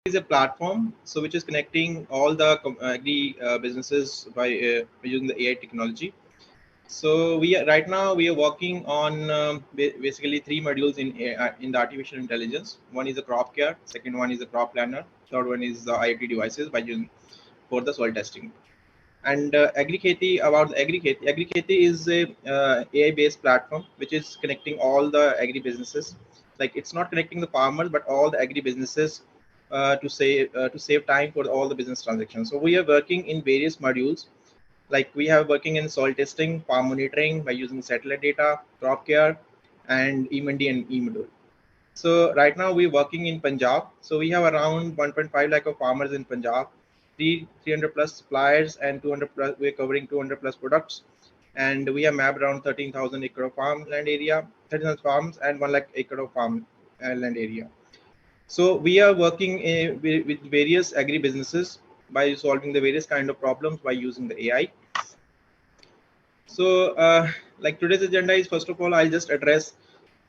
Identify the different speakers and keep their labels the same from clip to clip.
Speaker 1: is a platform, so which is connecting all the agri businesses by using the AI technology. So right now we are working on basically three modules in the artificial intelligence. One is the crop care, second one is the crop planner, third one is the IoT devices by using for the soil testing. And Agri-Kheti, about the Agri-Kheti, Agri-Kheti is a AI-based platform which is connecting all the agri businesses. Like it's not connecting the farmers, but all the agri businesses to save time for all the business transactions. So we are working in various modules. Like we have working in soil testing, farm monitoring by using satellite data, crop care, and e-Mandi and e-module. So right now we're working in Punjab. So we have around 1.5 lakh of farmers in Punjab, 300 plus suppliers, and 200 plus. We're covering 200 plus products, and we have mapped around 13,000 acre of farmland area, 13,000 farms, and 1 lakh acre of farm land area. So we are working with various agri businesses by solving the various kind of problems by using the AI. So, like today's agenda is, first of all, I'll just address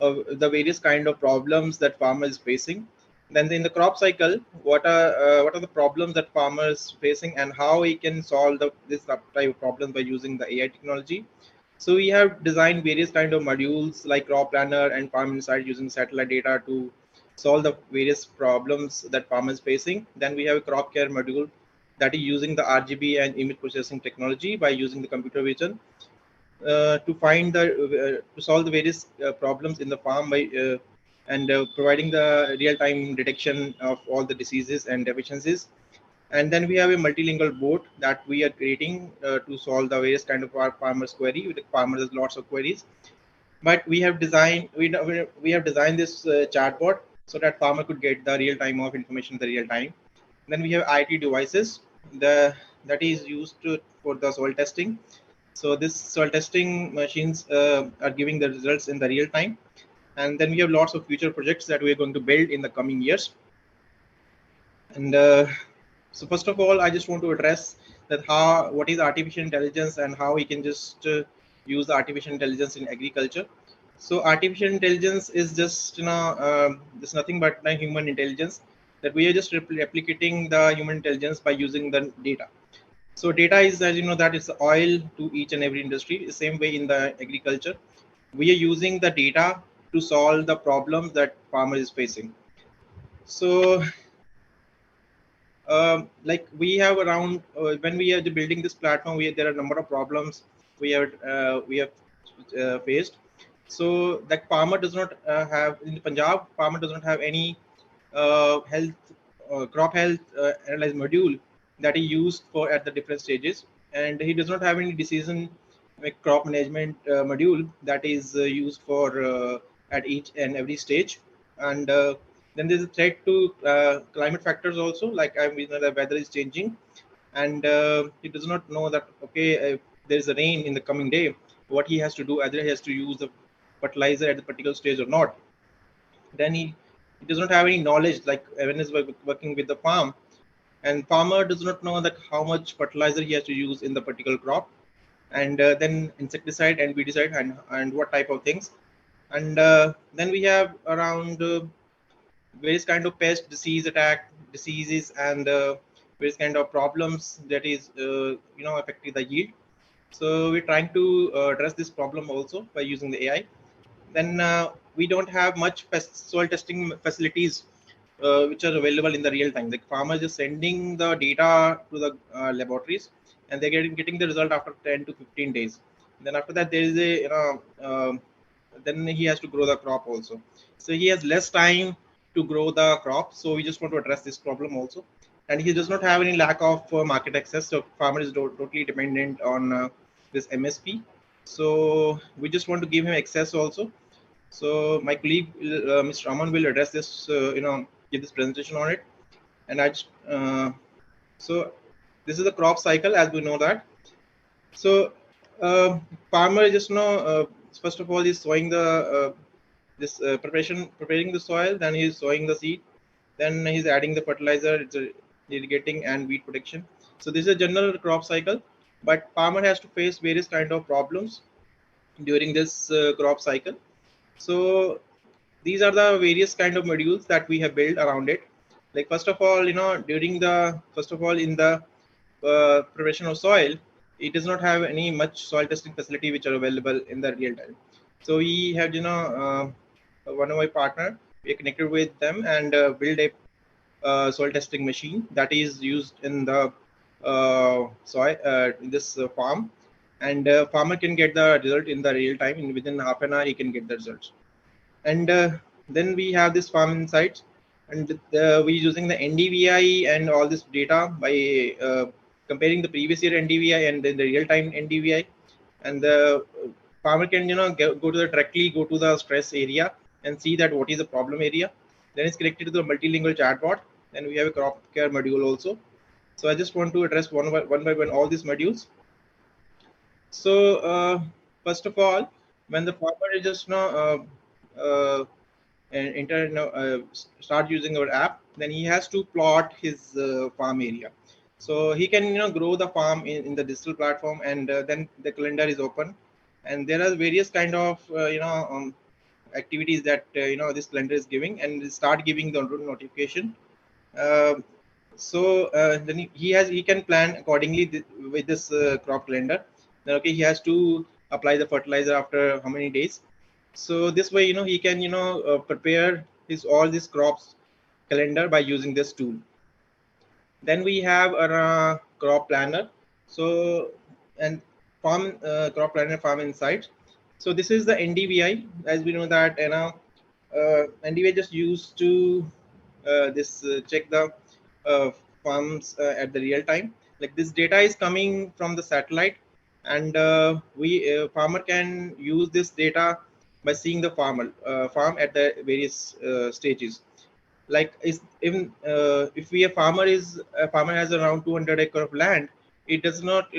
Speaker 1: the various kind of problems that farmers is facing. Then in the crop cycle, what are the problems that farmers facing and how we can solve this type of problems by using the AI technology. So we have designed various kind of modules like crop planner and farm insight using satellite data to solve the various problems that farmers facing. Then we have a crop care module that is using the RGB and image processing technology by using the computer vision to find the to solve the various problems in the farm by and providing the real-time detection of all the diseases and deficiencies. And then we have a multilingual board that we are creating to solve the various kind of our farmers query. With the farmers, there's lots of queries, but we have designed we have designed this chatbot so that farmer could get the real time of information in the real time. Then we have IoT devices that is used for the soil testing. So this soil testing machines are giving the results in the real time. And then we have lots of future projects that we are going to build in the coming years. And so first of all, I just want to address that what is artificial intelligence and how we can just use the artificial intelligence in agriculture. So artificial intelligence is just just nothing but the human intelligence, that we are just replicating the human intelligence by using the data. So data is, as you know, that is oil to each and every industry. The same way in the agriculture, we are using the data to solve the problems that farmer is facing. So like we have around when we are building this platform, there are a number of problems we have faced. So that farmer does not have in Punjab, farmer does not have any health crop health analyze module that he used for at the different stages, and he does not have any decision like crop management module that is used for at each and every stage. And then there's a threat to climate factors also, like we know the weather is changing, and he does not know that okay, if there is a rain in the coming day, what he has to do, either he has to use the fertilizer at the particular stage or not. Then he does not have any knowledge, like when he's working with the farm, and farmer does not know that how much fertilizer he has to use in the particular crop, and then insecticide and weedicide and what type of things. And then we have around various kind of pest diseases and various kind of problems that is affecting the yield. So we're trying to address this problem also by using the AI. Then we don't have much soil testing facilities which are available in the real time. The farmers is sending the data to the laboratories, and they're getting the result after 10 to 15 days. Then after that, there is a then he has to grow the crop also. So he has less time to grow the crop. So we just want to address this problem also. And he does not have any lack of market access. So farmer is totally dependent on this MSP. So we just want to give him access also. So my colleague, Mr. Aman, will address this, give this presentation on it. And so this is the crop cycle, as we know that. So farmer just first of all, is sowing the this preparing the soil. Then he's sowing the seed. Then he's adding the fertilizer. It's irrigating and weed protection. So this is a general crop cycle, but farmer has to face various kind of problems during this crop cycle. So these are the various kind of modules that we have built around it. Like first of all, during the in the preparation of soil, it does not have any much soil testing facility which are available in the real time. So we have, one of my partner, we are connected with them and build a soil testing machine that is used in the soil in this farm, and farmer can get the result in the real time. In within half an hour, he can get the results. And then we have this farm insights, and we using the NDVI and all this data by comparing the previous year NDVI and then the real time NDVI, and the farmer can go to the directly go to the stress area and see that what is the problem area. Then it's connected to the multilingual chatbot. Then we have a crop care module also. So I just want to address one by one all these modules. So first of all, when the farmer is just start using our app, then he has to plot his farm area. So he can grow the farm in the digital platform, and then the calendar is open, and there are various kind of activities that this calendar is giving, and start giving the notification. Uh, so then he can plan accordingly with this crop calendar. Then okay, he has to apply the fertilizer after how many days. So this way he can prepare his all these crops calendar by using this tool. Then we have a crop planner. So and farm crop planner farm insights. So this is the NDVI. As we know that NDVI just used to this check the uh, farms at the real time. Like this data is coming from the satellite, and we farmer can use this data by seeing the farm at the various stages. Like is even if we a farmer has around 200 acre of land, it does not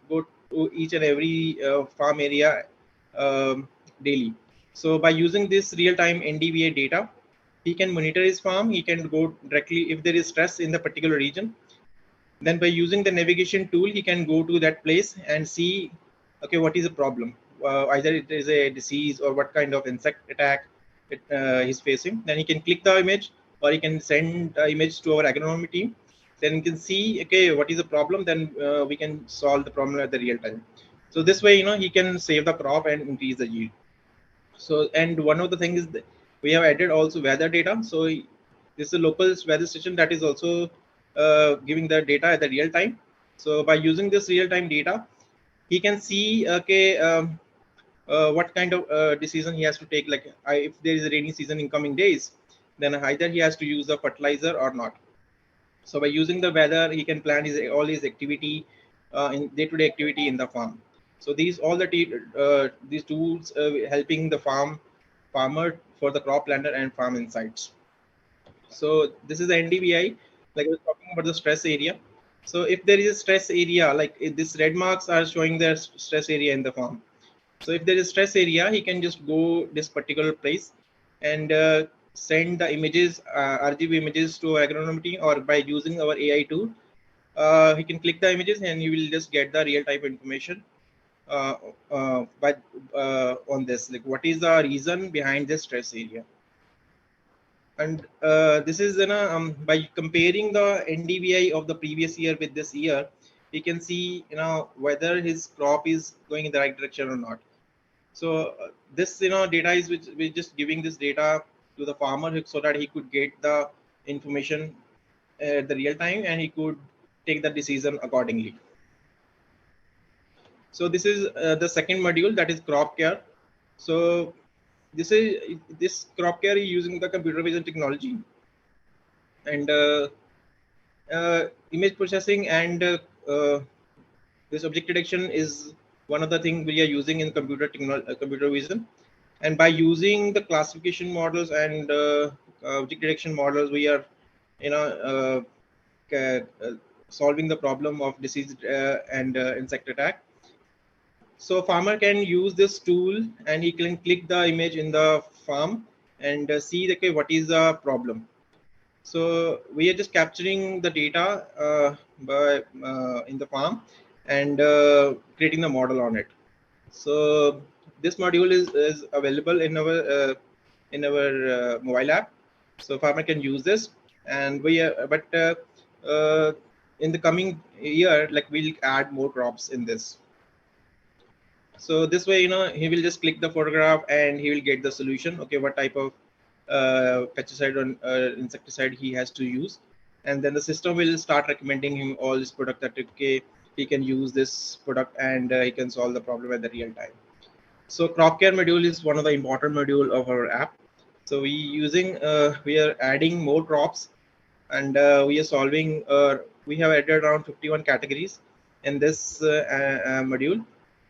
Speaker 1: go to each and every farm area daily. So by using this real-time NDVA data, he can monitor his farm. He can go directly if there is stress in the particular region. Then by using the navigation tool, he can go to that place and see, okay, what is the problem? Either it is a disease or what kind of insect attack he's facing. Then he can click the image, or he can send the image to our agronomy team. Then you can see, okay, what is the problem? Then we can solve the problem at the real time. So this way, he can save the crop and increase the yield. So, and one of the things is that we have added also weather data. So this is a local weather station that is also giving the data at the real time. So by using this real time data, he can see, okay, what kind of decision he has to take. Like if there is a rainy season in coming days, then either he has to use the fertilizer or not. So by using the weather, he can plan all his activity in day-to-day activity in the farm. So these all these tools helping the farmer for the crop planner and farm insights. So this is the NDVI. Like I was talking about the stress area. So if there is a stress area, like if this red marks are showing the stress area in the farm. So if there is stress area, he can just go this particular place and send the images, RGB images to agronomy team, or by using our AI tool, he can click the images and he will just get the real time information uh, on this. Like what is the reason behind this stress area? And this is by comparing the NDVI of the previous year with this year, he can see whether his crop is going in the right direction or not. So this data is which we're just giving this data to the farmer so that he could get the information at the real time and he could take the decision accordingly. So this is the second module, that is crop care. So this crop care is using the computer vision technology, and image processing and this object detection is one of the things we are using in computer vision. And by using the classification models and object detection models, we are solving the problem of disease and insect attack. So farmer can use this tool and he can click the image in the farm and see okay, what is the problem. So we are just capturing the data in the farm and creating the model on it. So this module is available in our mobile app. So farmer can use this. and uh, in the coming year, like we'll add more crops in this. So this way, he will just click the photograph and he will get the solution. Okay, what type of pesticide or insecticide he has to use, and then the system will start recommending him all this product that okay, he can use this product and he can solve the problem at the real time. So crop care module is one of the important module of our app. So we are adding more crops, and we are solving. We have added around 51 categories in this module,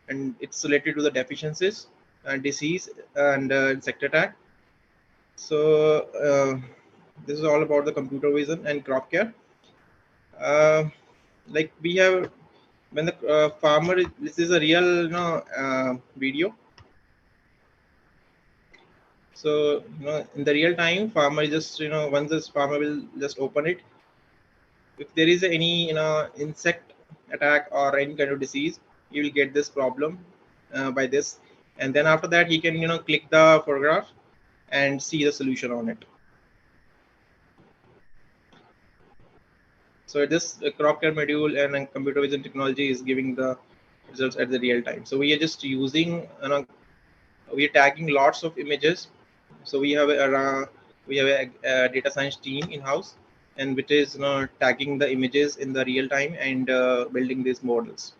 Speaker 1: and it's related to the deficiencies and disease and insect attack. So this is all about the computer vision and crop care. Uh, like we have when the farmer, this is a real video. So in the real time, farmer just once this farmer will just open it. If there is any insect attack or any kind of disease, you will get this problem by this, and then after that he can click the photograph and see the solution on it. So this crop care module and computer vision technology is giving the results at the real time. So we are just using we are tagging lots of images. So we have a data science team in house, and which is tagging the images in the real time and building these models.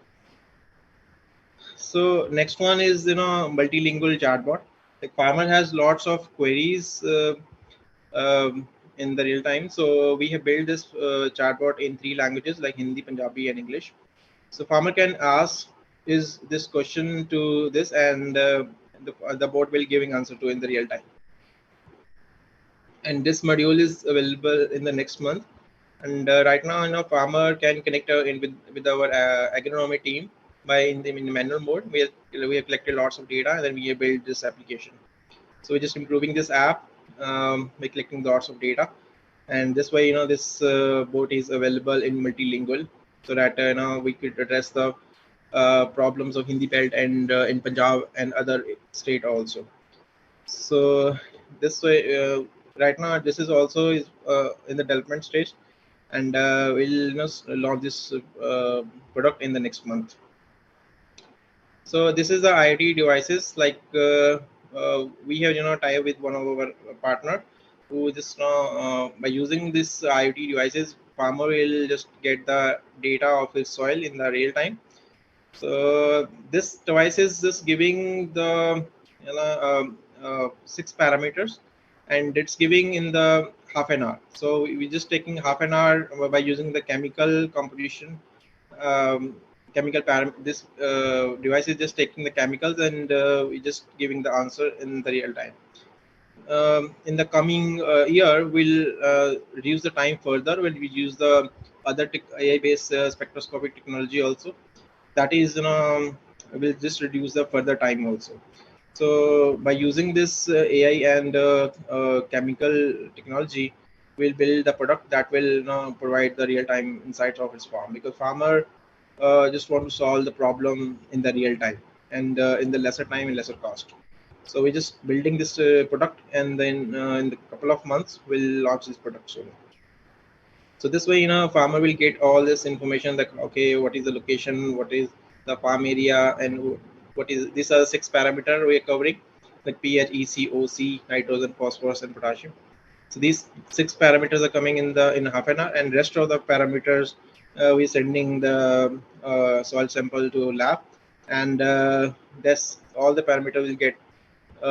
Speaker 1: So next one is multilingual chatbot. The farmer has lots of queries in the real time. So we have built this chatbot in 3 languages like Hindi, Punjabi, and English. So farmer can ask is this question to this, and the bot will giving answer to in the real time. And this module is available in the next month. And right now, farmer can connect with our agronomy team by in the manual mode. We have collected lots of data, and then we have built this application. So we're just improving this app by collecting lots of data, and this way, this bot is available in multilingual, so that we could address the problems of Hindi belt and in Punjab and other state also. So this way, right now, this is also is in the development stage, and we'll launch this product in the next month. So this is the IoT devices. Like we have tie up with one of our partner who just by using this IoT devices, farmer will just get the data of his soil in the real time. So this device is just giving the 6 parameters, and it's giving in the half an hour. So we're just taking half an hour by using the chemical composition. Um, this device is just taking the chemicals, and we're just giving the answer in the real time. In the coming year, we'll reduce the time further when we use the other AI-based spectroscopic technology also. That is, will just reduce the further time also. So by using this AI and chemical technology, we'll build a product that will provide the real-time insights of its farm, because farmer just want to solve the problem in the real time and in the lesser time and lesser cost. So we're just building this product, and then in the couple of months we'll launch this product soon. So this way, farmer will get all this information, that okay, what is the location, what is the farm area, and what is these are 6 parameter we are covering, like pH, EC, OC, nitrogen, phosphorus, and potassium. So these 6 parameters are coming in half an hour, and rest of the parameters we're sending the soil sample to lab, and that's all the parameters will get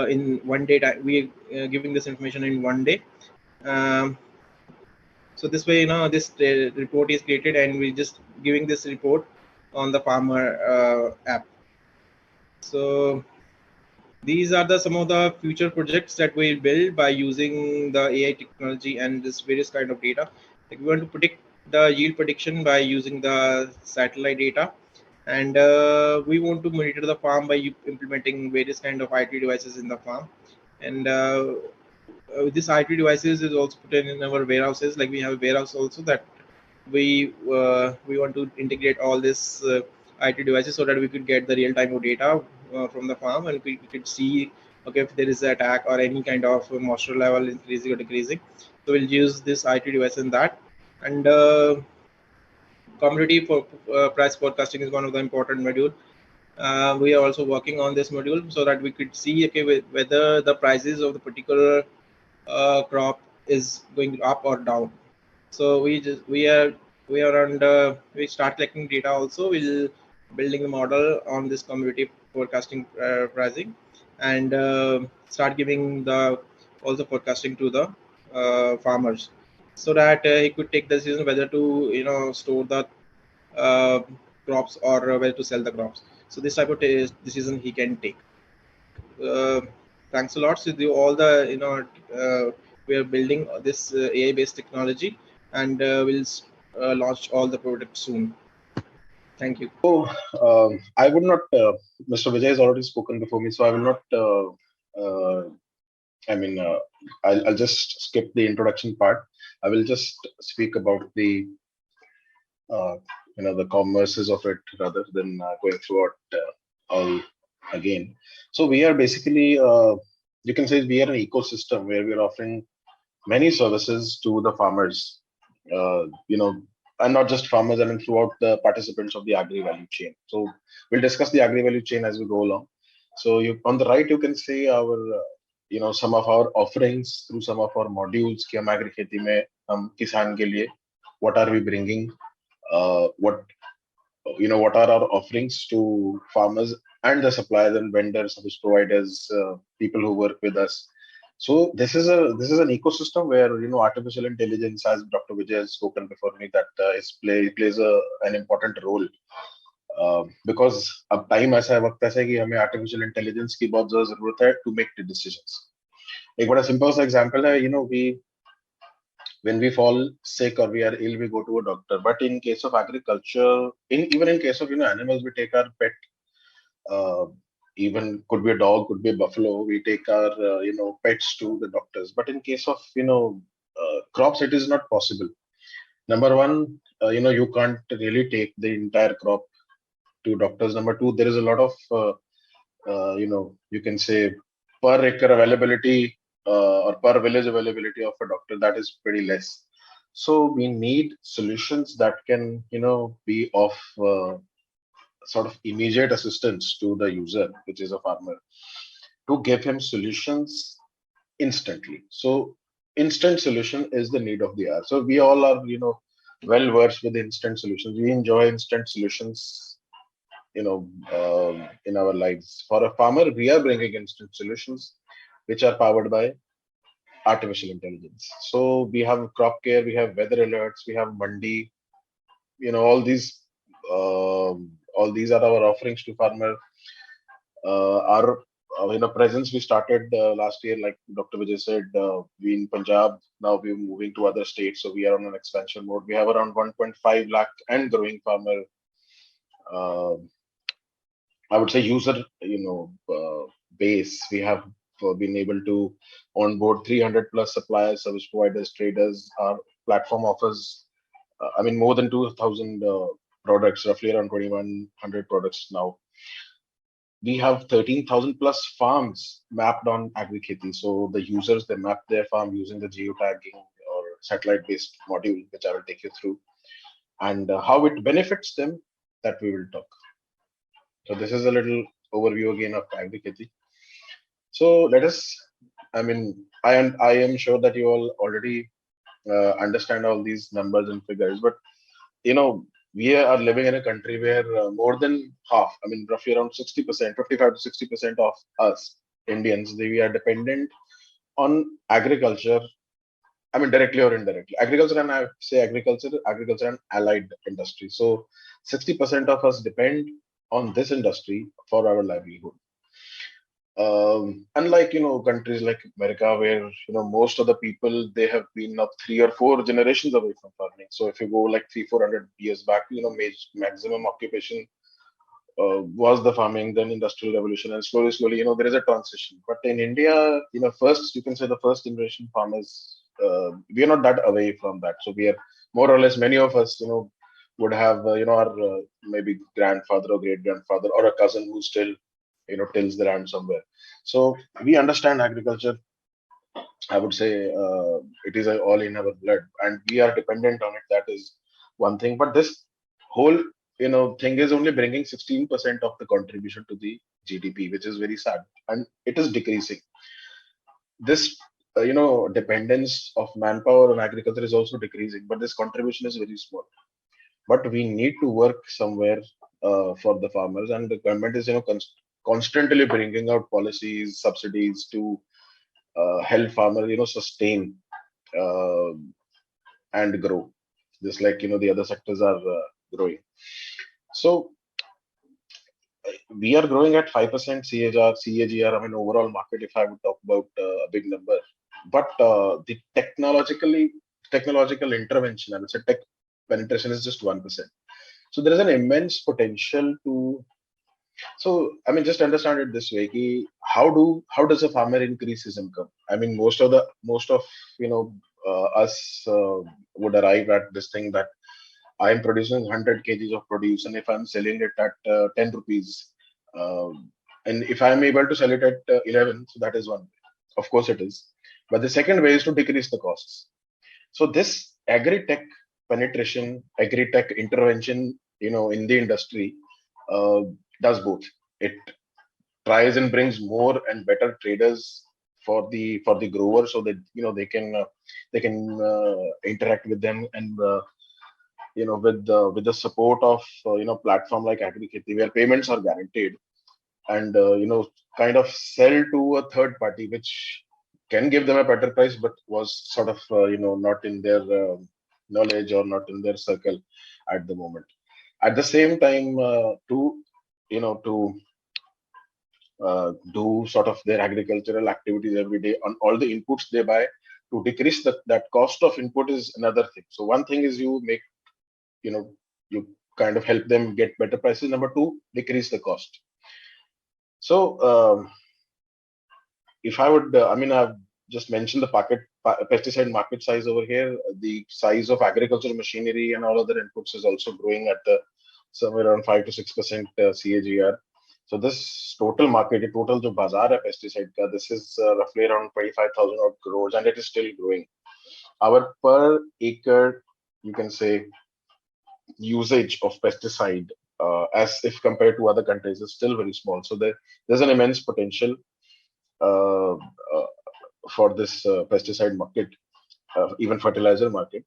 Speaker 1: in 1 day. We giving this information in 1 day. Um, so this way, this report is created, and we just giving this report on the farmer app. So these are the some of the future projects that we'll build by using the AI technology and this various kind of data. Like we want to predict the yield prediction by using the satellite data, and we want to monitor the farm by implementing various kind of IT devices in the farm. And this IT devices is also put in our warehouses. Like we have a warehouse also, that we want to integrate all this IT devices so that we could get the real time of data from the farm, and we could see Okay, if there is an attack or any kind of moisture level increasing or decreasing, so we'll use this IoT device in that. And commodity for price forecasting is one of the important module. We are also working on this module so that we could see, okay, whether the prices of the particular crop is going up or down. So we start collecting data also. We'll building the model on this commodity forecasting pricing, and start giving the also forecasting to the farmers, so that he could take the decision whether to store the uh, crops or whether to sell the crops. So this type of decision he can take. Uh, Thanks a lot. So all the we are building this AI based technology, and we'll launch all the products soon. Thank you.
Speaker 2: So I would not. Mr. Vijay has already spoken before me, so I will not. I mean, I'll just skip the introduction part. I will just speak about the uh, the commerces of it rather than going through it all again. So we are basically, you can say, we are an ecosystem where we are offering many services to the farmers. And not just farmers, I mean throughout the participants of the agri value chain. So we'll discuss the agri value chain as we go along. So you on the right you can see our some of our offerings through some of our modules कि हम agri खेती में हम किसान के लिए what are we bringing, what are our offerings to farmers and the suppliers and vendors, service providers, people who work with us. So this is an ecosystem where artificial intelligence, as Dr. Vijay has spoken before me, that plays an important role. Because अब time ऐसा है, वक्त ऐसा है कि हमें artificial intelligence की बहुत ज्यादा जरूरत है टू मेक द डिसीजंस. एक बड़ा सिंपल सा एग्जांपल है, we when we fall sick or we are ill, we go to a doctor. But in case of agriculture, even in case of animals, we take our pet. Uh, Even could be a dog, could be a buffalo. We take our pets to the doctors. But in case of crops, it is not possible. Number one, you can't really take the entire crop to doctors. Number two, there is a lot of you can say per acre availability or per village availability of a doctor, that is pretty less. So we need solutions that can be of sort of immediate assistance to the user, which is a farmer, to give him solutions instantly. So instant solution is the need of the hour. So we all are well versed with instant solutions. We enjoy instant solutions in our lives. For a farmer, we are bringing instant solutions which are powered by artificial intelligence. So we have crop care, we have weather alerts, we have mandi. All these are our offerings to farmer. Our presence we started last year, like Dr. Vijay said. We in Punjab, now we're moving to other states, so we are on an expansion mode. We have around 1.5 lakh and growing farmer. I would say user base. We have been able to onboard 300 plus suppliers, service providers, traders. Our platform offers, more than 2,000 products, roughly around 2,100 products now. We have 13,000 plus farms mapped on Agri-Tech. So the users, they map their farm using the geotagging or satellite-based module, which I will take you through, and how it benefits them, that we will talk. So this is a little overview again of Agri-Tech. So let us, I am sure that you all already understand all these numbers and figures, but we are living in a country where more than half, roughly around 60%, 55 to 60% of us Indians, we are dependent on agriculture. Directly or indirectly. Agriculture, and I say agriculture and allied industry. So 60% of us depend on this industry for our livelihood. Unlike countries like America, where most of the people, they have been up 3 or 4 generations away from farming. So if you go like 300-400 years back, maximum occupation was the farming, then industrial revolution, and slowly there is a transition. But in India, first you can say the first generation farmers, we are not that away from that. So we are more or less, many of us would have our maybe grandfather or great grandfather or a cousin who's still tills the land somewhere. So we understand agriculture. I would say it is all in our blood, and we are dependent on it. That is one thing. But this whole thing is only bringing 16% of the contribution to the GDP, which is very sad, and it is decreasing. This dependence of manpower on agriculture is also decreasing, but this contribution is very small. But we need to work somewhere for the farmers, and the government is constantly bringing out policies, subsidies to help farmers sustain uh, and grow, just like the other sectors are growing. So we are growing at 5% CAGR. I mean, overall market, if I would talk about a big number, but the technological intervention, I would say tech penetration is just 1%. So there is an immense potential to. So I mean, just understand it this way: how does a farmer increase his income? I mean, most of us would arrive at this thing that I am producing 100 kgs of produce, and if I'm selling it at 10 rupees, and if I'm able to sell it at 11, so that is one way. Of course, it is. But the second way is to decrease the costs. So this agri-tech penetration, agri-tech intervention, in the industry, uh, does both. It tries and brings more and better traders for the growers, so that they can interact with them, and with the support of platform like Agri-Tech, where payments are guaranteed, and kind of sell to a third party, which can give them a better price, but was sort of not in their knowledge or not in their circle at the moment. At the same time, to do sort of their agricultural activities every day on all the inputs they buy, to decrease that cost of input is another thing. So one thing is you kind of help them get better prices. Number two, decrease the cost. So if I would, I mean, I've just mentioned the pesticide market size over here. The size of agricultural machinery and all other inputs is also growing at somewhere around 5 to 6% CAGR. So this total market, the total jo bazaar hai pesticide ka, this is roughly around 25,000 odd crores, and it is still growing. Our per acre, you can say, usage of pesticide, as if compared to other countries, is still very small. So there's an immense potential uh, uh, for this pesticide market, even fertilizer market.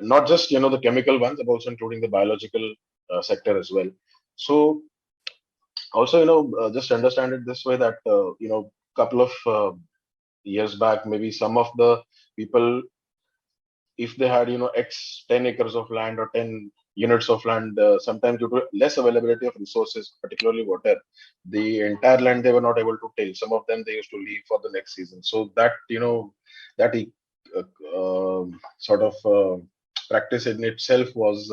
Speaker 2: Not just the chemical ones, but also including the biological sector as well. So also just understand it this way that couple of years back, maybe some of the people, if they had x 10 acres of land or 10 units of land, sometimes due to less availability of resources, particularly water, the entire land they were not able to till. Some of them they used to leave for the next season. So that that sort of practice in itself was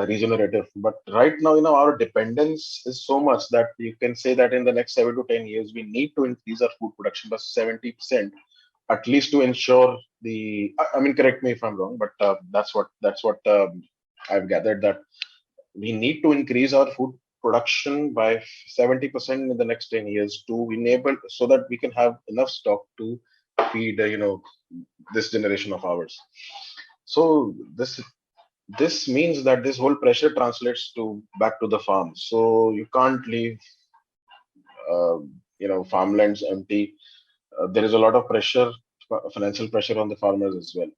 Speaker 2: regenerative. But right now, our dependence is so much that you can say that in the next 7 to 10 years, we need to increase our food production by 70%, at least to ensure the. I mean, correct me if I'm wrong, but that's what I've gathered, that we need to increase our food production by 70% in the next 10 years to enable, so that we can have enough stock to feed this generation of ours. So this means that this whole pressure translates to back to the farm. So you can't leave uh, farmlands empty. There is a lot of pressure, financial pressure on the farmers as well.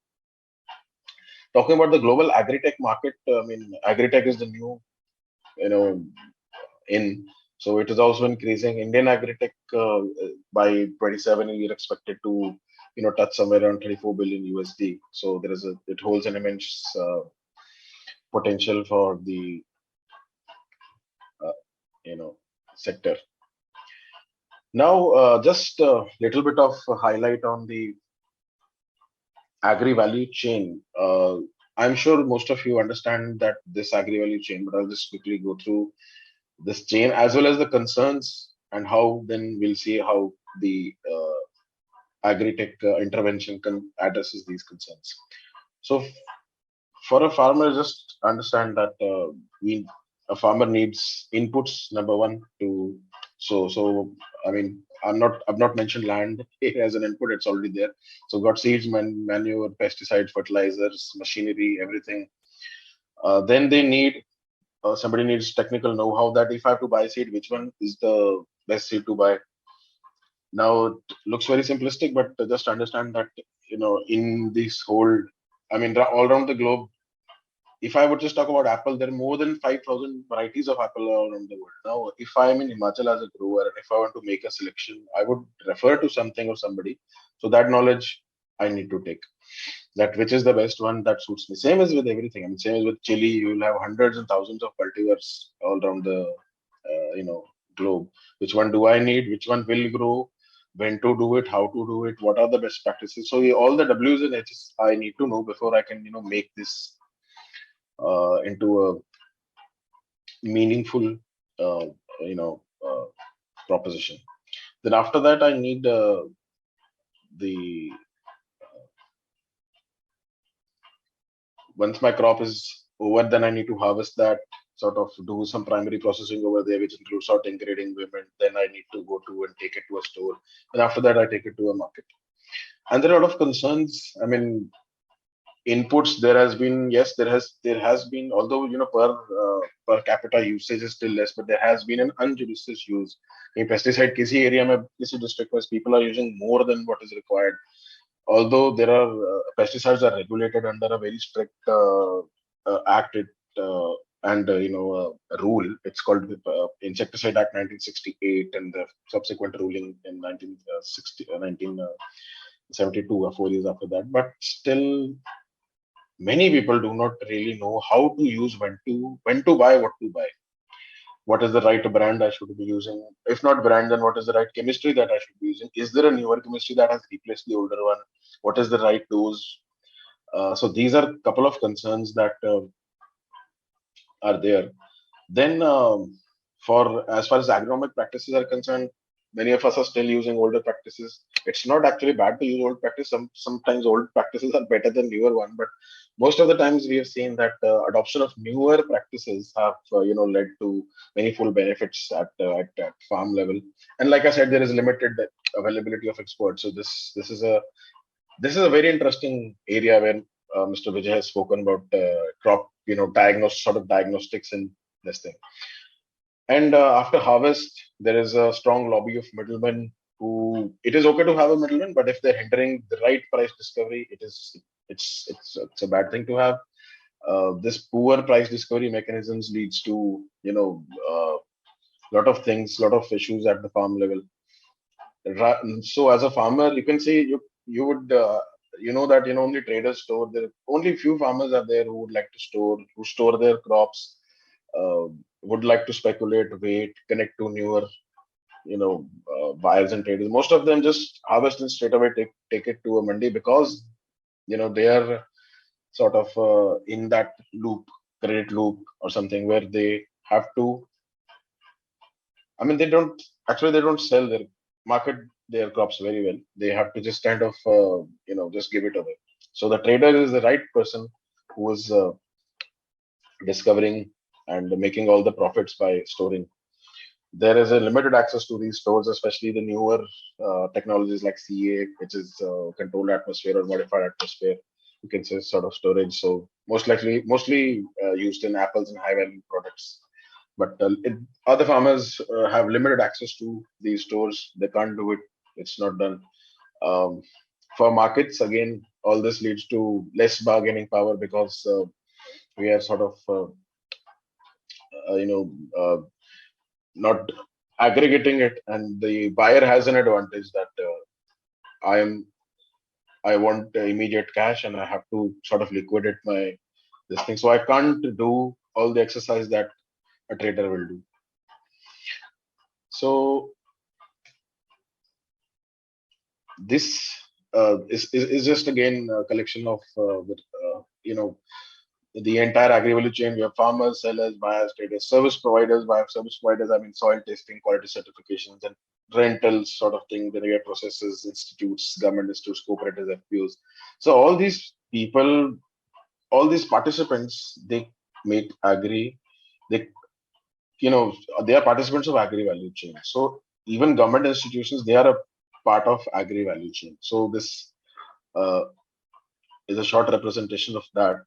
Speaker 2: Talking about the global agri-tech market, I mean, agri-tech is the new, in. So it is also increasing. Indian agri-tech by 27, we are expected to, touch somewhere around 34 billion USD. So it holds an immense potential for the, uh, sector. Now, just a little bit of a highlight on the agri value chain. I'm sure most of you understand that this agri value chain, but I'll just quickly go through this chain as well as the concerns, and how then we'll see how the agri-tech intervention addresses these concerns. So for a farmer, just understand that we a farmer needs inputs, number one, to so I mean, I've not mentioned land as an input, it's already there. So got seeds, manure, pesticides, fertilizers, machinery, everything. Then they need somebody needs technical know-how that if I have to buy seed, which one is the best seed to buy? Now it looks very simplistic, but just understand that in this whole, I mean, all around the globe, if I would just talk about apple, there are more than 5,000 varieties of apple around the world. Now, if I am in Himachal as a grower and if I want to make a selection, I would refer to something or somebody. So that knowledge I need to take. That which is the best one that suits me. Same as with everything. I mean, same as with chili, you will have hundreds and thousands of cultivars all around the globe. Which one do I need? Which one will grow? When to do it? How to do it? What are the best practices? So all the W's and H's I need to know before I can make this into a meaningful uh, you know uh, proposition. Then after that, I need the once my crop is over, then I need to harvest that, sort of do some primary processing over there, which includes sorting, grading, payment. Then I need to go to and take it to a store, and after that I take it to a market. And there are a lot of concerns. I mean, inputs, there has been, yes, there has been, although per capita usage is still less, but there has been an unjudicious use. In pesticide kisi area mein, kisi district wise, people are using more than what is required. Although there are pesticides are regulated under a very strict act, and rule. It's called Insecticide Act 1968, and the subsequent ruling in 1972, or 4 years after that. But still, many people do not really know how to use, when to buy, what to buy, what is the right brand I should be using. If not brand, then what is the right chemistry that I should be using? Is there a newer chemistry that has replaced the older one? What is the right dose? So these are a couple of concerns that are there. Then, for as far as agronomic practices are concerned, many of us are still using older practices. It's not actually bad to use old practice. Sometimes old practices are better than newer one, but most of the times we have seen that adoption of newer practices have led to many full benefits at farm level. And like I said, there is limited availability of experts. So this is a very interesting area where Mr. Vijay has spoken about crop, diagnostics and this thing. And after harvest, there is a strong lobby of middlemen who, it is okay to have a middleman, but if they're hindering the right price discovery, it's a bad thing to have. This poor price discovery mechanisms leads to lot of things, lot of issues at the farm level. So as a farmer, you can say you would that only traders store their, only few farmers are there who would like to store their crops, uh, would like to speculate, wait, connect to newer buyers and traders. Most of them just harvest and straight away take it to a mandi, because they are sort of in that loop, credit loop or something, where they have to, I mean, they don't sell their, market their crops very well. They have to just kind of, just give it away. So the trader is the right person who is discovering and making all the profits by storing. There is a limited access to these stores, especially the newer technologies like CA, which is controlled atmosphere or modified atmosphere. You can say sort of storage. So mostly used in apples and high value products. But other farmers have limited access to these stores. They can't do it. It's not done. Um, for markets, again, all this leads to less bargaining power, because we are sort of, uh, you know, uh, not aggregating it, and the buyer has an advantage that I am I want immediate cash and I have to sort of liquidate my this thing. So I can't do all the exercise that a trader will do. So this is just again a collection of the entire agri-value chain. We have farmers, sellers, buyers, traders, service providers. By service providers, I mean soil testing, quality certifications, and rentals sort of thing. Then we have processes, institutes, government institutes, cooperatives, FPOs. So all these people, all these participants, they make agri. They they are participants of agri value chain. So even government institutions, they are a part of agri value chain. So this uh, is a short representation of that.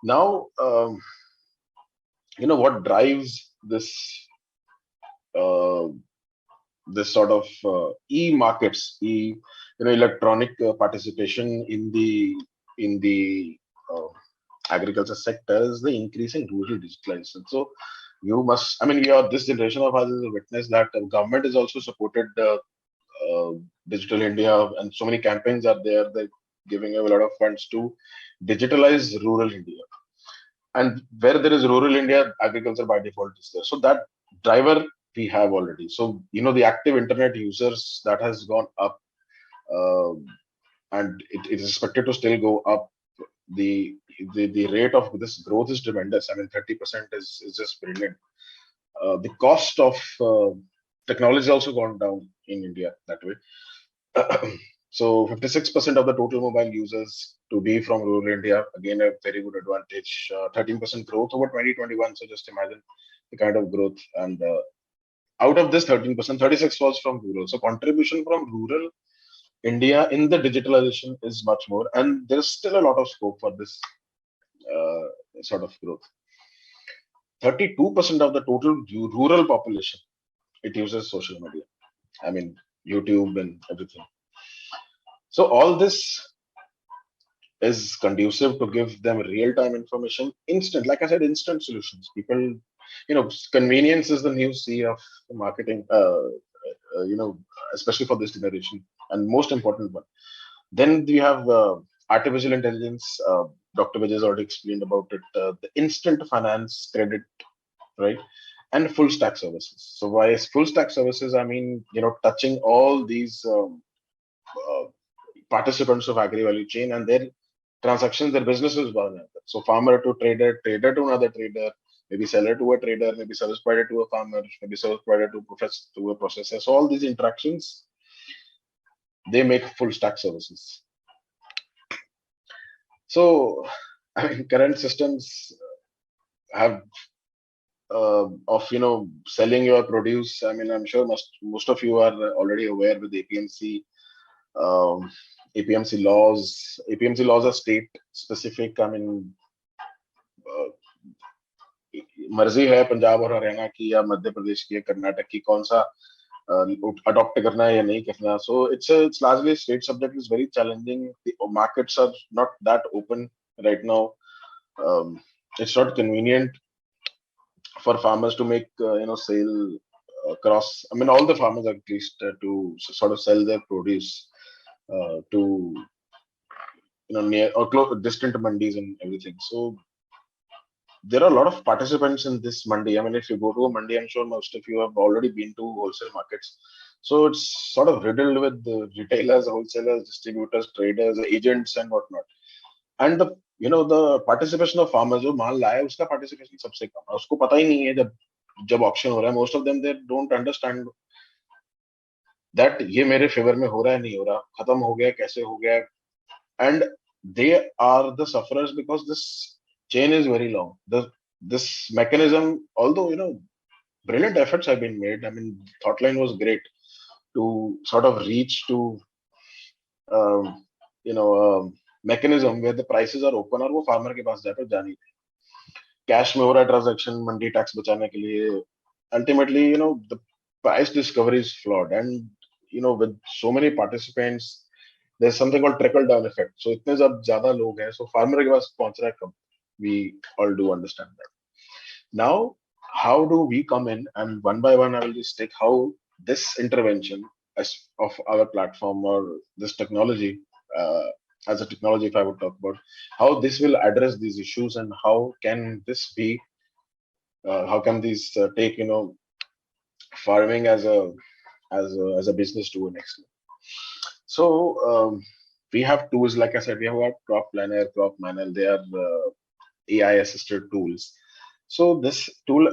Speaker 2: Now, what drives uh, this sort of e-markets, electronic participation in the uh, agriculture sector is the increasing rural digitalization. So you must, I mean, this generation of us is a witness that the government is also supported uh, Digital India, and so many campaigns are there. They're giving a lot of funds to digitalize rural India. And where there is rural India, agriculture by default is there. So that driver we have already. So the active internet users that has gone up, uh, and it is expected to still go up. The the rate of this growth is tremendous. I mean, 30% is just brilliant. The cost of technology has also gone down in India that way. So 56% of the total mobile users to be from rural India, again a very good advantage. 13% growth over 2021. So just imagine the kind of growth. And out of this 13%, 36 was from rural. So contribution from rural India in the digitalization is much more, and there is still a lot of scope for this sort of growth. 32% of the total rural population, it uses social media. I mean, YouTube and everything. So all this is conducive to give them real-time information, instant. Like I said, instant solutions. People, convenience is the new C of marketing. Especially for this generation, and most important one. Then we have artificial intelligence. Dr. Vijay has already explained about it. The instant finance, credit, right? And full stack services. So why is full stack services? I mean, touching all these uh, participants of agri value chain and their transactions, their businesses. So farmer to trader, trader to another trader, maybe seller to a trader, maybe service provider to a farmer, maybe service provider to a processor. So all these interactions, they make full stack services. So I mean, current systems have of selling your produce. I mean, I'm sure most of you are already aware with APMC. APMC laws. APMC laws are state specific. I mean, मर्जी है पंजाब और हरियाणा की या मध्य प्रदेश की या कर्नाटक की कौन सा adopt करना है या नहीं करना. So it's largely state subject. Is very challenging. The markets are not that open right now. It's not convenient for farmers to make sale across. I mean, all the farmers at least to sort of sell their produce to near or distant mandis and everything. So there are a lot of participants in this mandi. I mean, if you go to a mandi, I'm sure most of you have already been to wholesale markets. So it's sort of riddled with the retailers, wholesalers, distributors, traders, agents, and whatnot. And the participation of farmers, जो माल लाया उसका participation सबसे कम है. उसको पता ही नहीं है जब auction हो रहा है. Most of them, they don't understand that ये मेरे favor में हो रहा है नहीं हो रहा, खत्म हो गया कैसे हो गया. And they are the sufferers because this chain is very long. This mechanism, although brilliant efforts have been made. I mean, Thoughtline was great to sort of reach to mechanism where the prices are open और वो farmer के पास जाकर जा नहीं रहे. Cash में हो रहा है transaction मंडी tax बचाने के लिए. Ultimately, the price discovery is flawed, and with so many participants, there's something called trickle down effect. So इतने जब ज्यादा लोग हैं, so farmer के पास पहुंच रहा है कम. We all do understand that. Now, how do we come in, and one by one I will just take how this intervention of our platform or this technology, as a technology, if I would talk about how this will address these issues, and how can this be, how can these take farming as a business to a next level. So we have tools, like I said, we have got crop planner, crop manual. They are AI assisted tools. So this tool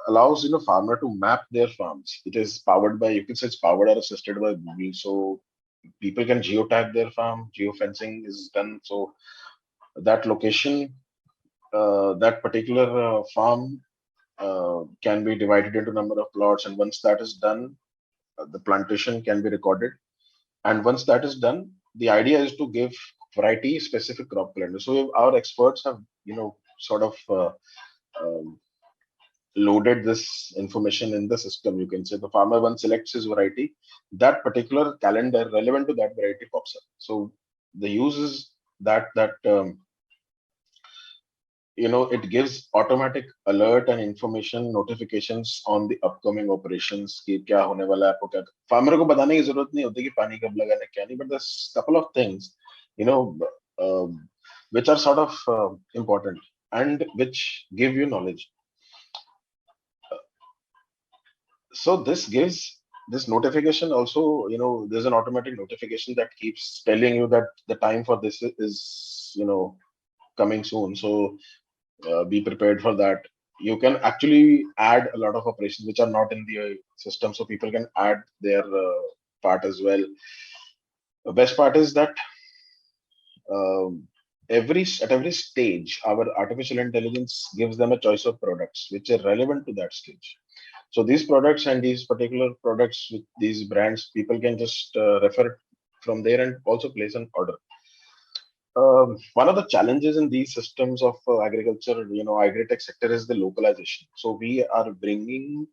Speaker 2: allows farmer to map their farms. It is powered by, you can say it's powered or assisted by Google. So people can geotag their farm. Geofencing is done. So that location, that particular farm can be divided into number of plots, and once that is done, the plantation can be recorded. And once that is done, the idea is to give variety specific crop calendar. So our experts have, sort of um, loaded this information in the system. You can say the farmer once selects his variety, that particular calendar relevant to that variety pops up. So the use is that it gives automatic alert and information notifications on the upcoming operations कि क्या होने वाला है, आपको क्या farmer को बताने की जरूरत नहीं होती कि पानी कब लगाना है क्या नहीं, but there's couple of things you know which are sort of important and which give you knowledge. So this gives this notification also, there's an automatic notification that keeps telling you that the time for this is coming soon. So be prepared for that. You can actually add a lot of operations which are not in the system, so people can add their part as well. The best part is that at every stage, our artificial intelligence gives them a choice of products which are relevant to that stage. So these products and these particular products with these brands, people can just refer from there and also place an order. One of the challenges in these systems of agriculture, Agri-Tech sector is the localization. So we are bringing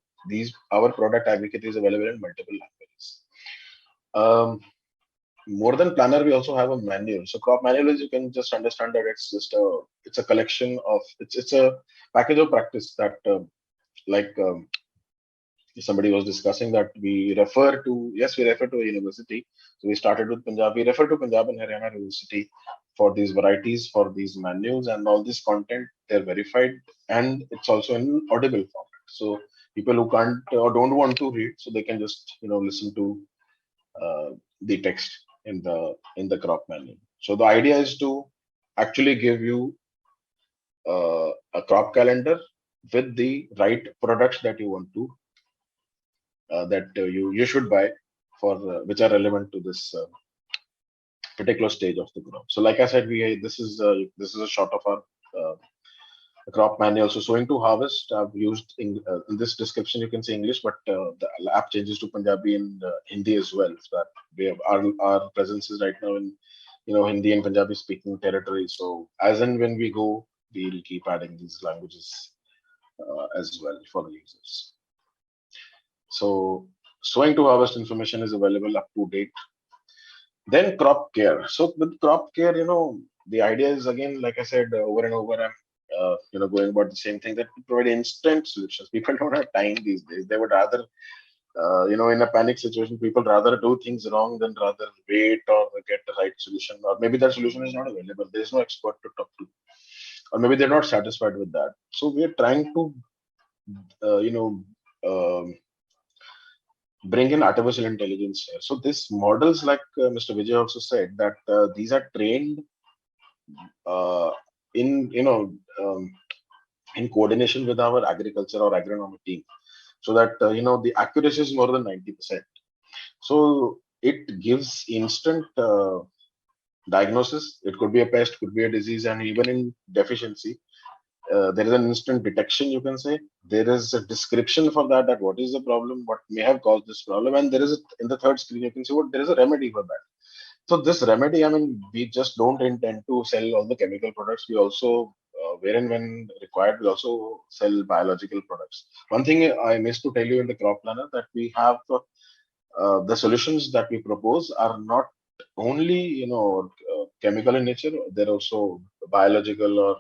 Speaker 2: our product Agri-Tech is available in multiple languages. More than planner, we also have a manual. So crop manual is, you can just understand that it's a collection of, it's a package of practice that like somebody was discussing that we refer to a university. So we started with Punjab. We refer to Punjab and Haryana University for these varieties, for these manuals, and all this content. They're verified, and it's also in audible format. So people who can't or don't want to read, so they can just listen to the text in the crop manual. So the idea is to actually give you a crop calendar with the right products that you want to you should buy for which are relevant to this particular stage of the crop. So like I said, this is a shot of our crop manual. So sowing to harvest, I've used in this description you can say English, but the app changes to Punjabi and Hindi as well. So that we have our presence is right now in Hindi and Punjabi speaking territory. So as and when we go, we'll keep adding these languages as well for the users. So sowing to harvest information is available up to date. Then crop care. So with crop care, the idea is again, like I said over and over, I'm going about the same thing, that we provide instant solutions. People don't have time these days. They would rather, in a panic situation, people rather do things wrong than rather wait or get the right solution. Or maybe that solution is not available. There is no expert to talk to, or maybe they're not satisfied with that. So we are trying to, bring in artificial intelligence here. So these models, like Mr. Vijay also said, that these are trained in in coordination with our agriculture or agronomy team, so that the accuracy is more than 90%. So it gives instant diagnosis. It could be a pest, could be a disease, and even in deficiency, there is an instant detection, you can say. There is a description for that what is the problem, what may have caused this problem, and there is in the third screen you can see what there is a remedy for that. So this remedy, I mean, we just don't intend to sell all the chemical products. We also, where and when required, we also sell biological products. One thing I missed to tell you in the crop planner, that we have the solutions that we propose are not only chemical in nature. They're also biological or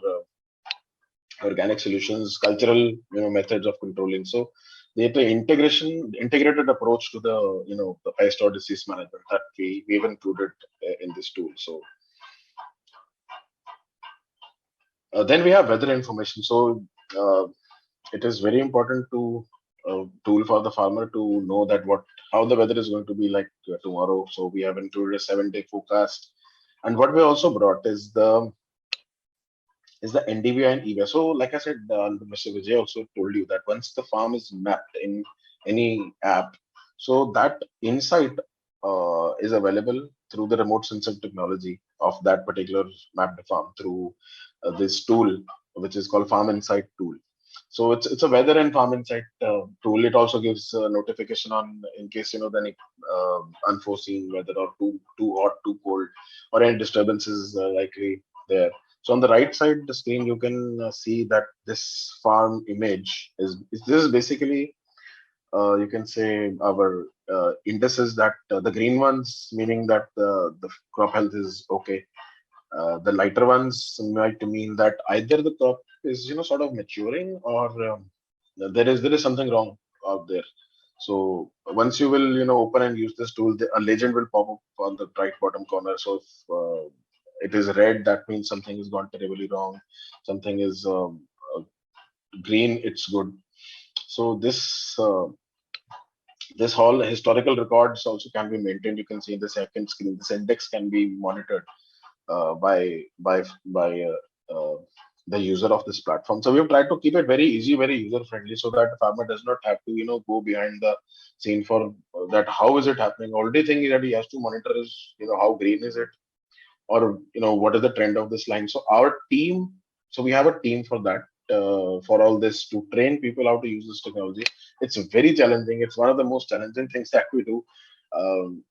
Speaker 2: organic solutions, cultural methods of controlling. So the integrated approach to the pest or disease management that we've included in this tool. So then we have weather information. So it is very important to tool for the farmer to know that how the weather is going to be like tomorrow. So we have included a 7-day forecast, and what we also brought is the NDVI and EVA. So, like I said, Mr. Vijay also told you that once the farm is mapped in any app, so that insight is available through the remote sensor technology of that particular mapped farm through this tool, which is called Farm Insight tool. So it's a weather and farm insight tool. It also gives notification on in case any unforeseen weather or too hot, too cold, or any disturbances likely there. So on the right side the screen, you can see that this farm image this is basically you can say our indices, that the green ones meaning that the crop health is okay. The lighter ones might mean that either the crop is sort of maturing, or there is something wrong out there. So once you will open and use this tool, a legend will pop up on the right bottom corner. So if it is red, that means something has gone terribly wrong. Something is green, it's good. So this whole historical records also can be maintained. You can see in the second screen, this index can be monitored by the user of this platform. So we've tried to keep it very easy, very user friendly, so that the farmer does not have to go behind the scene for that. How is it happening? Only thing that he has to monitor is how green is it, or what is the trend of this line. So our team, so we have a team for that. For all this, to train people how to use this technology, it's very challenging. It's one of the most challenging things that we do. Um,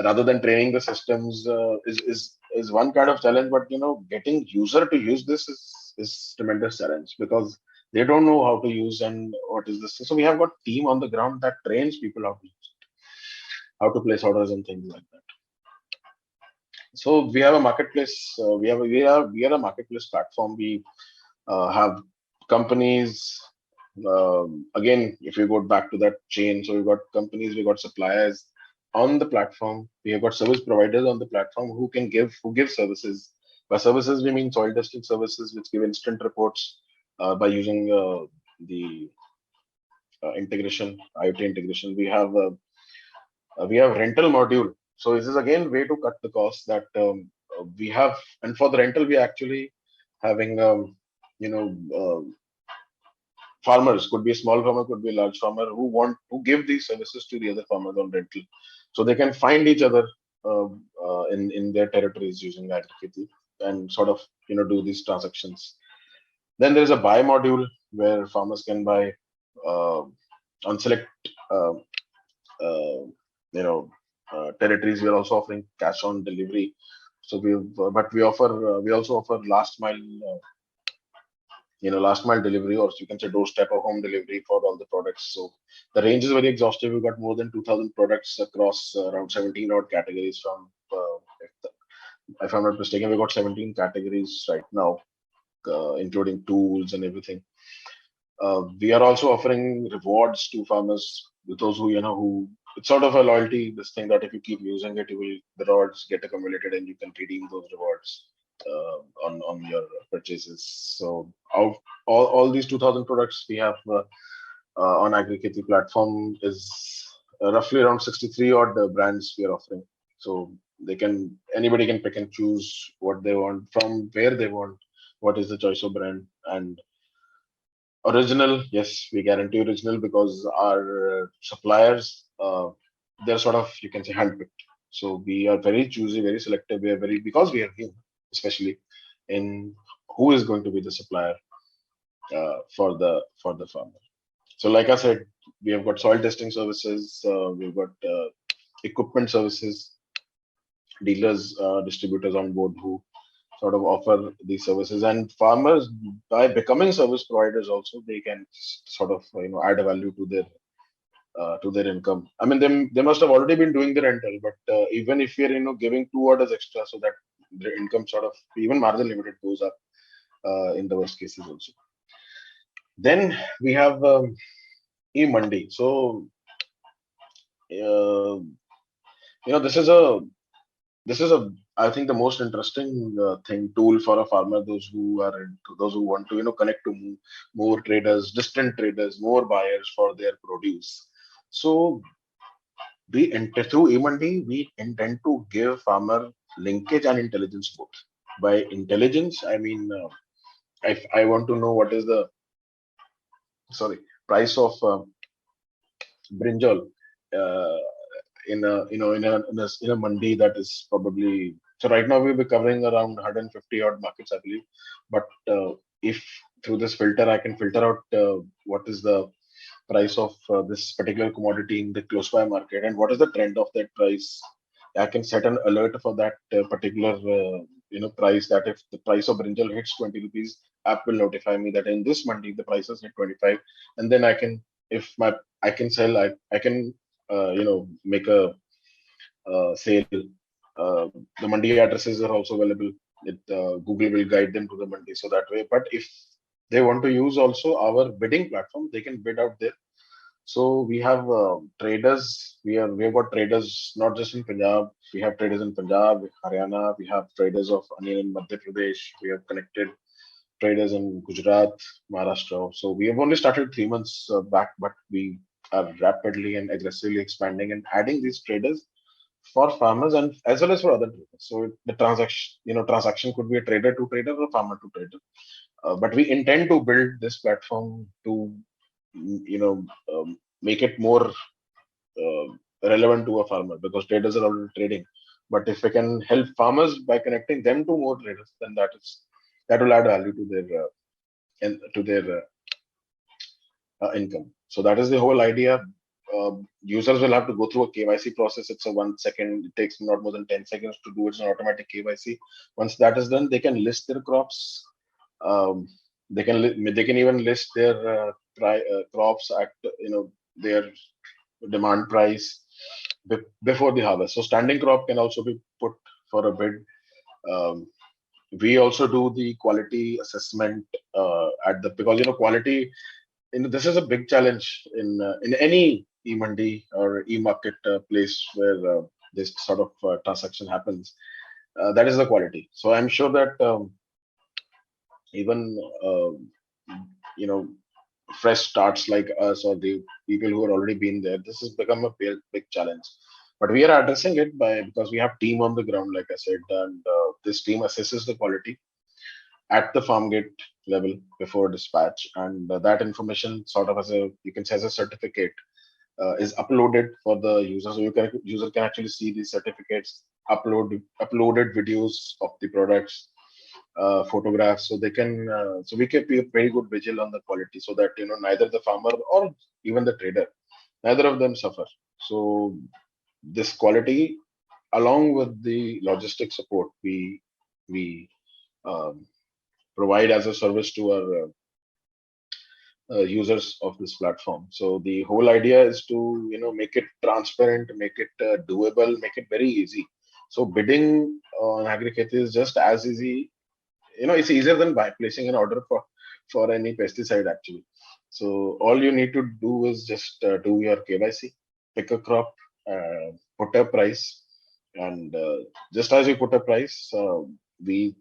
Speaker 2: Rather than training the systems is one kind of challenge, but getting user to use this is tremendous challenge, because they don't know how to use and what is this. So we have got team on the ground that trains people how to use it, how to place orders and things like that. So we have a marketplace. We are a marketplace platform. We have companies. Again, if we go back to that chain, so we've got companies, we've got suppliers on the platform. We have got service providers on the platform who give services. By services, we mean soil testing services, which give instant reports by using the integration, IoT integration. We have rental module. So this is again way to cut the cost that we have. And for the rental, we are actually having you know uh, farmers, could be a small farmer, could be a large farmer, who give these services to the other farmers on rental, so they can find each other in their territories using Agri-Tech and sort of do these transactions. Then there is a buy module where farmers can buy uh, on select uh, uh, you know territories. We are also offering cash on delivery. So but we also offer last mile delivery, or you can say doorstep or home delivery for all the products. So the range is very exhaustive. We've got more than 2,000 products across around 17 odd categories. From if I'm not mistaken, we've got 17 categories right now, including tools and everything. We are also offering rewards to farmers, with those who it's sort of a loyalty, this thing that if you keep using it, you will the rewards get accumulated and you can redeem those rewards on your purchases. So all these 2,000 products we have on Agri-Tech platform is roughly around 63 odd brands we are offering. So anybody can pick and choose what they want from where they want, what is the choice of brand. And original, yes, we guarantee original, because our suppliers, they're sort of, you can say, handpicked. So we are very choosy, very selective. We are very, because we are here, especially in who is going to be the supplier for the farmer. So, like I said, we have got soil testing services. We've got equipment services, dealers, distributors on board who sort of offer these services, and farmers, by becoming service providers also, they can sort of add a value to their income. I mean, they must have already been doing the rental, but even if you're giving two orders extra, so that their income sort of, even margin limited, goes up in the worst cases also. Then we have e-mandi. So this is a, I think, the most interesting tool for a farmer, those who want to connect to more traders, distant traders, more buyers for their produce. So we enter through e-mandi, we intend to give farmer linkage and intelligence both. By intelligence, I mean, if I want to know what is the price of brinjal uh, in a mandi, that is probably, so right now we'll be covering around 150 odd markets, I believe. But if through through this filter, I can filter out what is the price of this particular commodity in the close by market and what is the trend of that price. I can set an alert for that particular price, that if the price of brinjal hits 20 rupees, app will notify me that in this mandi the price is at 25, and then I can, if my I can sell, I can make a sale. The mandi addresses are also available. Google will guide them to the mandi, so that way. But if they want to use also our bidding platform, they can bid out there. So we have traders. We have got traders not just in Punjab. We have traders in Punjab, Haryana. We have traders of onion in Madhya Pradesh. We have connected traders in Gujarat, Maharashtra. So we have only started 3 months back, but we are rapidly and aggressively expanding and adding these traders for farmers and as well as for other traders. So the transaction could be a trader to trader or farmer to trader. But we intend to build this platform to make it more relevant to a farmer, because traders are already trading. But if we can help farmers by connecting them to more traders, then that will add value to their income. So that is the whole idea. Users will have to go through a KYC process. It's a 1 second. It takes not more than 10 seconds to do. It's an automatic KYC. Once that is done, they can list their crops. They can even list their crops at their demand price before the harvest. So standing crop can also be put for a bid. We also do the quality assessment because quality. This is a big challenge in any e-mandi or e-market place where this sort of transaction happens. That is the quality. So I'm sure that even fresh starts like us or the people who are already been there, this has become a big challenge. But we are addressing it because we have team on the ground, like I said, and this team assesses the quality at the farm gate level before dispatch, and that information sort of as a certificate is uploaded for the user. So user can actually see these certificates, uploaded videos of the products, photographs, so they can so we can be a very good vigil on the quality, so that neither the farmer or even the trader, neither of them suffer. So this quality, along with the logistic support, we um, provide as a service to our users of this platform. So the whole idea is to make it transparent, make it doable, make it very easy. So bidding on Agri-Tech is just as easy. It's easier than placing an order for any pesticide actually. So all you need to do is just do your KYC, pick a crop, put a price, and just as you put a price, we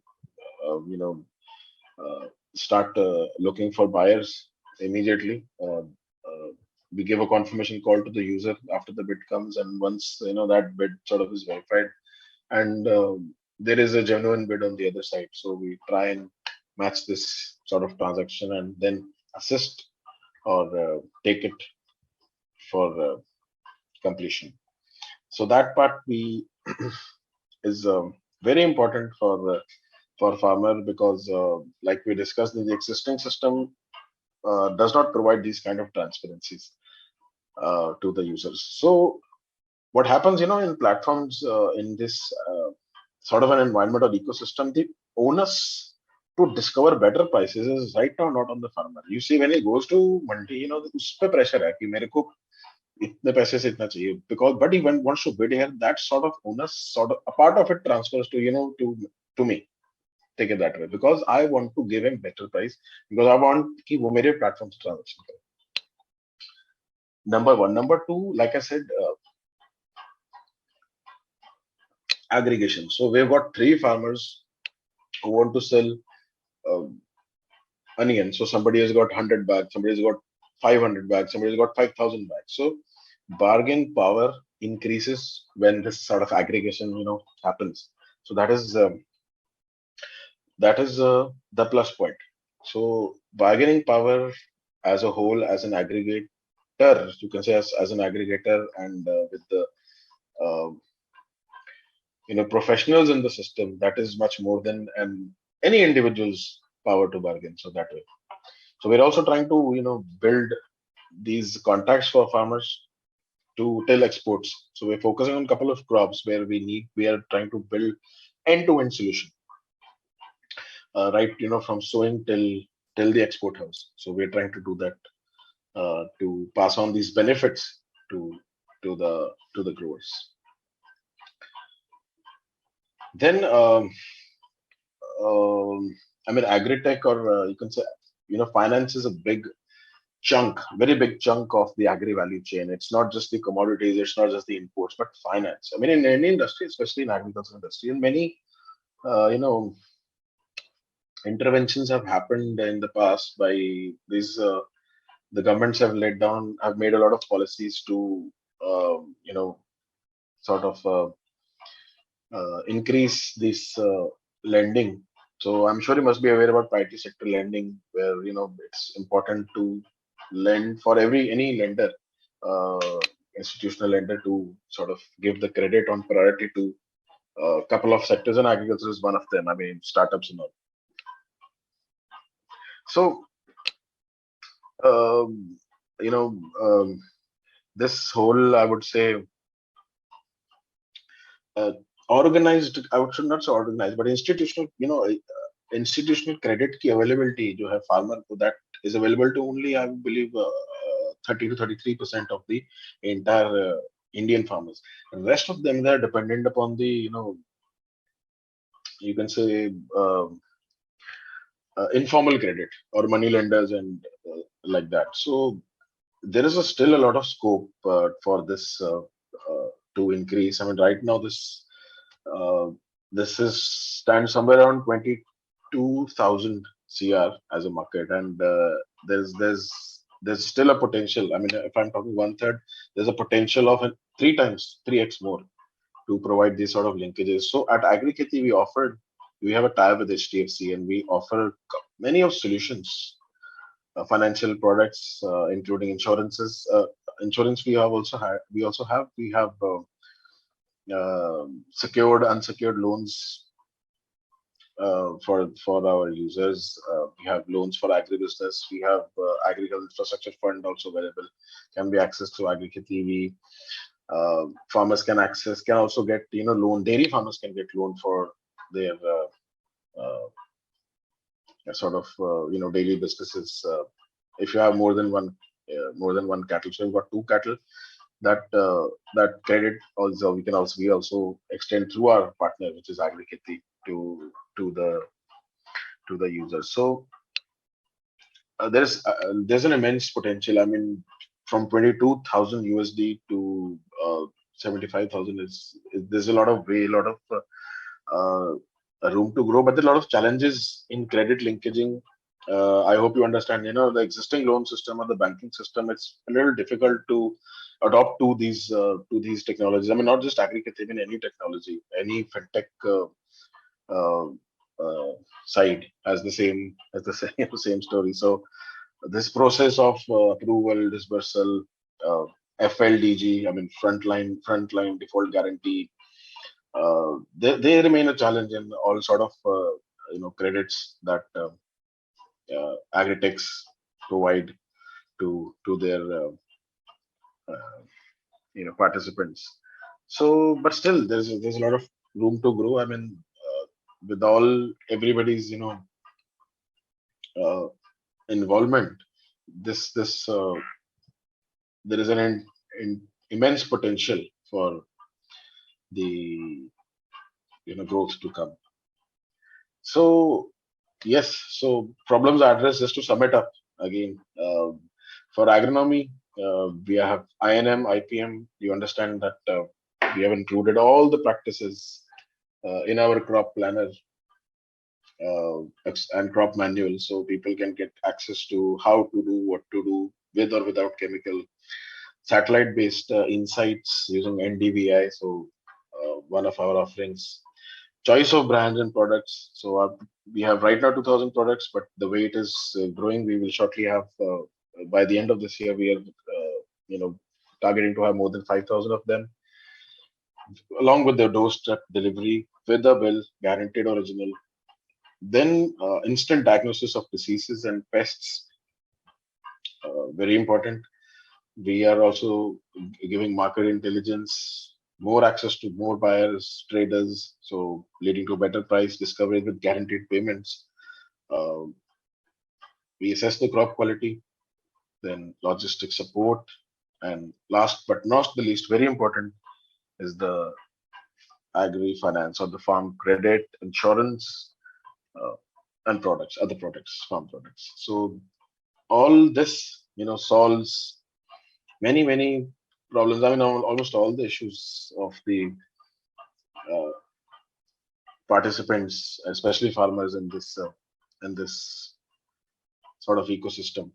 Speaker 2: start looking for buyers immediately. We give a confirmation call to the user after the bid comes, and once that bid sort of is verified, and there is a genuine bid on the other side, so we try and match this sort of transaction and then assist or take it for completion. So that part is very important for farmer, because like we discussed, the existing system does not provide these kind of transparencies to the users. So what happens, in platforms in this sort of an environment or ecosystem, the onus to discover better prices is right now not on the farmer. You see, when he goes to mandi, उस पे pressure है कि मेरे को इतने पैसे से इतना चाहिए, because but he wants to bid here, that sort of onus, sort of a part of it transfers to to me. Take it that way, because I want to give him better price, because I want कि वो मेरे platform से transaction करे. Number one. Number two, like I said, aggregation. So we've got 3 farmers who want to sell onion. So somebody has got 100 bags, somebody has got 500 bags, somebody has got 5,000 bags. So bargain power increases when this sort of aggregation happens. So that is the plus point. So bargaining power as a whole, as an aggregator, you can say as an aggregator, and with the professionals in the system, that is much more than any individual's power to bargain. So that way. So we're also trying to build these contacts for farmers to till exports. So we're focusing on a couple of crops where we are trying to build end-to-end solution, right? From sowing till the export house. So we're trying to do that to pass on these benefits to the growers. Then I mean, agri-tech, or you can say, finance is a very big chunk of the agri value chain. It's not just the commodities, it's not just the imports, but finance. I mean, in any industry, especially in agriculture industry, and many interventions have happened in the past by these. The governments have made a lot of policies to, sort of increase this lending. So I'm sure you must be aware about priority sector lending, where it's important to lend for any lender, uh, institutional lender, to sort of give the credit on priority to a couple of sectors, and agriculture is one of them. I mean, startups and all. So um, you know this whole, I would say, uh, organized, I would should not say organized, but institutional, institutional credit ki availability जो है farmer को, that is available to only, I believe, 30 to 33% of the entire Indian farmers. The rest of them, they are dependent upon the, you can say, informal credit or money lenders and like that. So there is still a lot of scope for this to increase. I mean, right now uh, this is stands somewhere around 22,000 CR as a market, and there's still a potential. I mean, if I'm talking one third, there's a potential of 3x more to provide these sort of linkages. So at Agri-Kheti, we have a tie with HDFC, and we offer many of solutions, financial products, including insurances. Insurance we have secured, unsecured loans for our users. We have loans for agribusiness. We have agricultural infrastructure fund also available. Can be accessed through Agri-Kheti. Farmers can also get loan. Dairy farmers can get loan for their uh, sort of daily businesses. If you have more than one cattle, so you've got two cattle, that credit also we also extend through our partner, which is Agri-Kheti, to the users. So there's an immense potential. I mean, from 22,000 USD to 75,000 there's a lot of uh, room to grow, but there are a lot of challenges in credit linkaging. I hope you understand. The existing loan system or the banking system, it's a little difficult to adopt to these technologies. I mean, not just Agri-Tech, even any technology, any fintech uh, uh, side has the same story. So this process of approval, dispersal, uh, FLDG, I mean, frontline default guarantee, they remain a challenge in all sort of credits that agritechs provide to their uh, participants. So, but still, there's a lot of room to grow. I mean, with all everybody's uh, involvement, this there is an immense potential for the growth to come. So yes, so problems are addressed. Just to sum it up again, for agronomy, we have INM, IPM. You understand that we have included all the practices in our crop planner and crop manual, so people can get access to how to do, what to do with or without chemical. Satellite-based insights using NDVI. So one of our offerings. Choice of brands and products. So we have right now 2,000 products, but the way it is growing, we will shortly have by the end of this year, we are targeting to have more than 5,000 of them, along with the doorstep delivery with a bill, guaranteed original. Then instant diagnosis of diseases and pests, very important. We are also giving market intelligence, more access to more buyers, traders, so leading to better price discovery with guaranteed payments. Uh, we assess the crop quality, then logistic support, and last but not the least, very important is the agri finance or the farm credit, insurance, uh, and products, other products, farm products. So all this, solves many problems. I mean, almost all the issues of the uh, participants, especially farmers in this sort of ecosystem.